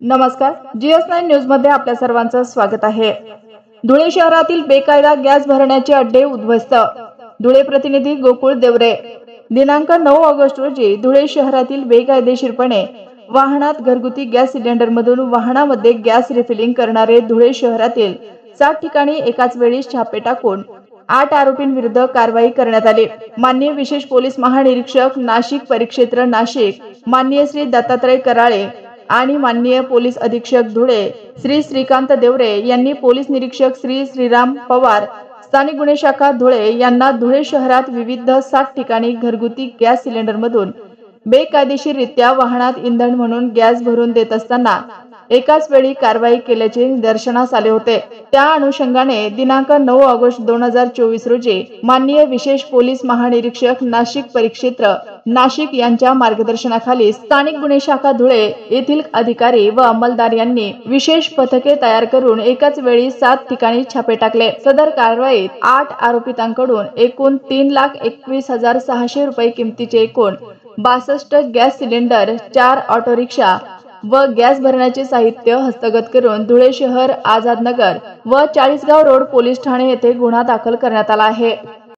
नमस्कार, GS9 news मध्ये आपल्या सर्वांचं स्वागत आहे। धुळे शहरातील बेकायदा गॅस भरण्याचे अड्डे उद्ध्वस्त। धुळे प्रतिनिधी गोकुळ देवरे। दिनांक 9 ऑगस्ट रोजी धुळे शहरातील बेकायदेशीरपणे वाहनात घरगुती गॅस सिलेंडर मधून वाहनामध्ये गॅस रिफिलिंग करणारे धुळे शहरातील 7 ठिकाणी एकाच वेळी छापे टाकून 8 आरोपींविरुद्ध कारवाई करण्यात आली। माननीय विशेष पोलीस महानिरीक्षक नाशिक परिक्षेत्र नाशिक माननीय श्री दत्तात्रय कराळे आणि माननीय पोलीस अधीक्षक धुळे श्री श्रीकांत देवरे यांनी पोलीस निरीक्षक श्री श्रीराम पवार स्थानिक गुन्हे शाखा धुळे यांना धुळे शहरात विविध 7 ठिकाणी घरगुती गॅस सिलेंडर मधून बेकायदेशीररित्या वाहनात इंधन म्हणून गॅस भरून देत असताना एकाच वेळी कारवाई केल्याचे निदर्शनास आले होते। त्या अनुषंगाने दिनांक 9 ऑगस्ट 2024 रोजी माननीय विशेष पोलीस महानिरीक्षक नाशिक परिक्षेत्र नाशिक यांच्या मार्गदर्शनाखाली स्थानिक गुन्हे शाखा धुळे येथील अधिकारी व अंमलदार यांनी विशेष पथके तयार करून एकाच वेळी 7 ठिकाणी छापे टाकले। सदर कारवाईत 8 आरोपितांकडून एकूण 3,21,600 रुपये किमतीचे एकूण 62 गॅस सिलेंडर, 4 ऑटो रिक्षा व गॅस भरण्याचे साहित्य हस्तगत करून धुळे शहर, आझाद नगर व चाळीसगाव रोड पोलीस ठाणे येथे गुन्हा दाखल करण्यात आला आहे।